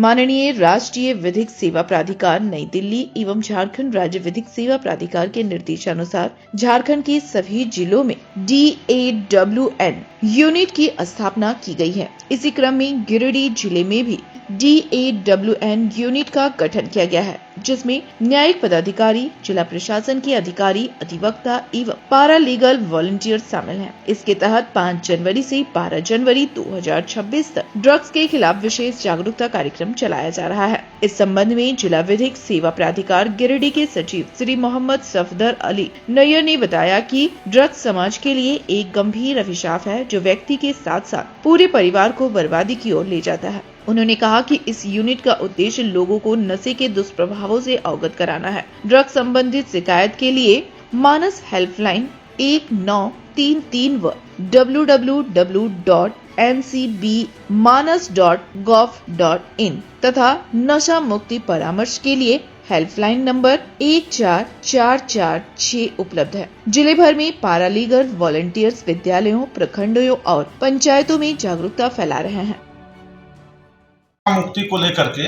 माननीय राष्ट्रीय विधिक सेवा प्राधिकार नई दिल्ली एवं झारखंड राज्य विधिक सेवा प्राधिकार के निर्देशानुसार झारखंड के सभी जिलों में DAWN यूनिट की स्थापना की गई है। इसी क्रम में गिरिडीह जिले में भी DAWN यूनिट का गठन किया गया है, जिसमें न्यायिक पदाधिकारी, जिला प्रशासन के अधिकारी, अधिवक्ता एवं पारा लीगल वॉलंटियर शामिल हैं। इसके तहत 5 जनवरी से 12 जनवरी 2026 तक ड्रग्स के खिलाफ विशेष जागरूकता कार्यक्रम चलाया जा रहा है। इस संबंध में जिला विधिक सेवा प्राधिकार गिरिडीह के सचिव श्री मोहम्मद सफदर अली नैयर ने बताया कि ड्रग्स समाज के लिए एक गंभीर अभिशाप है, जो व्यक्ति के साथ साथ पूरे परिवार को बर्बादी की ओर ले जाता है। उन्होंने कहा कि इस यूनिट का उद्देश्य लोगों को नशे के दुष्प्रभावों से अवगत कराना है। ड्रग्स संबंधित शिकायत के लिए मानस हेल्पलाइन 1933 व www.ncbmanas.gov.in तथा नशा मुक्ति परामर्श के लिए हेल्पलाइन नंबर 14446 उपलब्ध है। जिले भर में पारालीगल वॉलंटियर्स विद्यालयों, प्रखंडों और पंचायतों में जागरूकता फैला रहे हैं। मुक्ति को लेकर के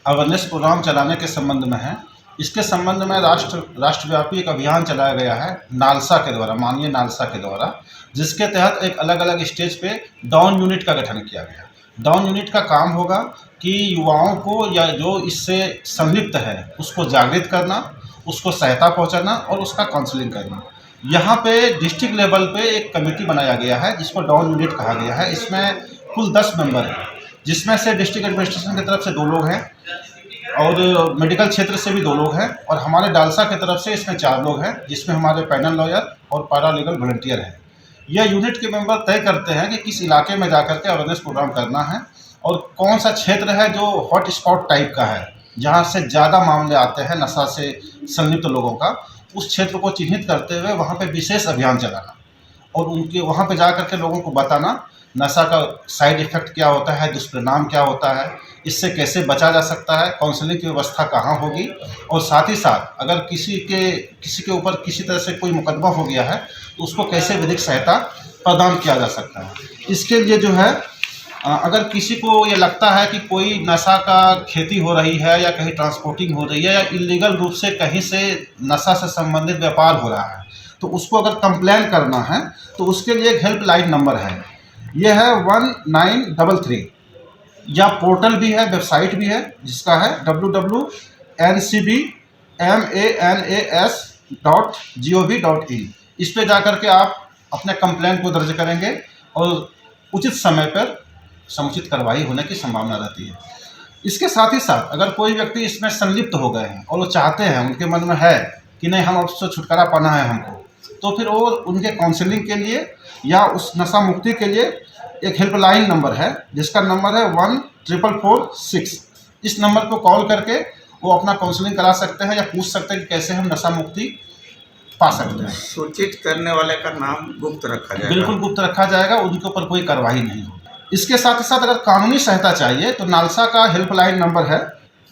अवेयरनेस प्रोग्राम चलाने के संबंध में है। इसके संबंध में राष्ट्रव्यापी एक अभियान चलाया गया है नालसा के द्वारा, माननीय नालसा के द्वारा, जिसके तहत एक अलग अलग स्टेज पे डाउन यूनिट का गठन किया गया। डाउन यूनिट का काम होगा कि युवाओं को या जो इससे संलिप्त है उसको जागृत करना, उसको सहायता पहुंचाना और उसका काउंसलिंग करना। यहाँ पे डिस्ट्रिक्ट लेवल पे एक कमेटी बनाया गया है जिसको डाउन यूनिट कहा गया है। इसमें कुल 10 मेंबर हैं, जिसमें से डिस्ट्रिक्ट एडमिनिस्ट्रेशन की तरफ से 2 लोग हैं और मेडिकल क्षेत्र से भी 2 लोग हैं और हमारे डालसा की तरफ से इसमें 4 लोग हैं, जिसमें हमारे पैनल लॉयर और पैरा लीगल वॉलंटियर हैं। यह यूनिट के मेंबर तय करते हैं कि किस इलाके में जाकर के अवेयरनेस प्रोग्राम करना है और कौन सा क्षेत्र है जो हॉट स्पॉट टाइप का है, जहाँ से ज़्यादा मामले आते हैं नशा से संलिप्त लोगों का। उस क्षेत्र को चिन्हित करते हुए वहाँ पर विशेष अभियान चलाना और उनके वहाँ पर जा करके लोगों को बताना नशा का साइड इफ़ेक्ट क्या होता है, दुष्परिणाम क्या होता है, इससे कैसे बचा जा सकता है, काउंसलिंग की व्यवस्था कहाँ होगी और साथ ही साथ अगर किसी के ऊपर किसी तरह से कोई मुकदमा हो गया है तो उसको कैसे विधिक सहायता प्रदान किया जा सकता है। इसके लिए जो है अगर किसी को ये लगता है कि कोई नशा का खेती हो रही है या कहीं ट्रांसपोर्टिंग हो रही है या इलीगल रूप से कहीं से नशा से संबंधित व्यापार हो रहा है, तो उसको अगर कंप्लेन करना है तो उसके लिए एक हेल्पलाइन नंबर है। यह है 1933 या पोर्टल भी है, वेबसाइट भी है, जिसका है www.ncbmanas.gov.in। इस पे जाकर के आप अपने कंप्लेंट को दर्ज करेंगे और उचित समय पर समुचित कार्रवाई होने की संभावना रहती है। इसके साथ ही साथ अगर कोई व्यक्ति इसमें संलिप्त हो गए हैं और वो चाहते हैं, उनके मन में है कि नहीं हम उससे छुटकारा पाना है हमको, तो फिर वो उनके काउंसलिंग के लिए या उस नशा मुक्ति के लिए एक हेल्पलाइन नंबर है, जिसका नंबर है 14446। इस नंबर को कॉल करके वो अपना काउंसलिंग करा सकते हैं या पूछ सकते हैं कि कैसे हम नशा मुक्ति पा सकते हैं। सूचित करने वाले का नाम गुप्त रखा जाएगा? बिल्कुल गुप्त रखा जाएगा, उनके ऊपर कोई कार्रवाई नहीं होगी। इसके साथ ही साथ अगर कानूनी सहायता चाहिए तो नालसा का हेल्पलाइन नंबर है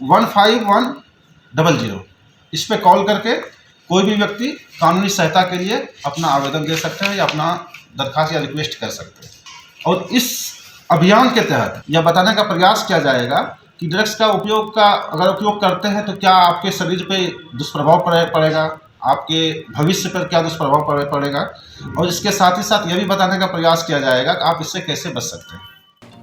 15100। इस पर कॉल करके कोई भी व्यक्ति कानूनी सहायता के लिए अपना आवेदन दे सकते हैं या अपना दरखास्त या रिक्वेस्ट कर सकते हैं। और इस अभियान के तहत यह बताने का प्रयास किया जाएगा कि ड्रग्स का अगर उपयोग करते हैं तो क्या आपके शरीर पे दुष्प्रभाव पड़ेगा, आपके भविष्य पर क्या दुष्प्रभाव पड़ेगा, और इसके साथ ही साथ यह भी बताने का प्रयास किया जाएगा कि आप इससे कैसे बच सकते हैं।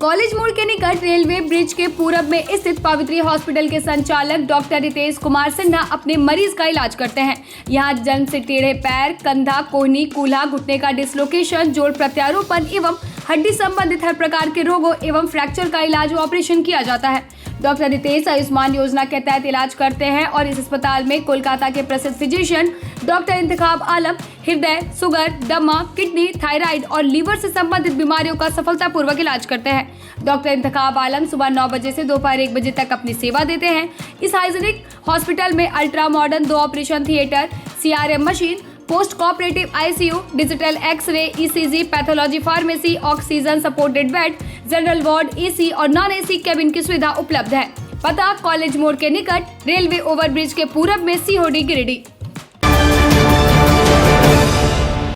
कॉलेज मोड़ के निकट रेलवे ब्रिज के पूरब में स्थित पवित्री हॉस्पिटल के संचालक डॉक्टर रितेश कुमार सिन्हा अपने मरीज का इलाज करते हैं। यहां जन्म से टेढ़े पैर, कंधा, कोहनी, कूल्हा, घुटने का डिसलोकेशन, जोड़ प्रत्यारोपण एवं हड्डी संबंधित हर प्रकार के रोगों एवं फ्रैक्चर का इलाज व ऑपरेशन किया जाता है। डॉक्टर रितेश आयुष्मान योजना के तहत इलाज करते हैं और इस अस्पताल में कोलकाता के प्रसिद्ध फिजिशियन डॉक्टर इंतखाब आलम हृदय, शुगर, दमा, किडनी, थायराइड और लीवर से संबंधित बीमारियों का सफलतापूर्वक इलाज करते हैं। डॉक्टर इंतखाब आलम सुबह 9 बजे से दोपहर 1 बजे तक अपनी सेवा देते हैं। इस हाइजीनिक हॉस्पिटल में ultra modern 2 operation theatre, CRM machine, post cooperative ICU, digital x-ray, ECG, pathology, pharmacy, oxygen supported bed, general ward, AC और नॉन AC केबिन की सुविधा उपलब्ध है। पता कॉलेज मोड़ के निकट रेलवे ओवरब्रिज के पूरब में COD गिरिडीह।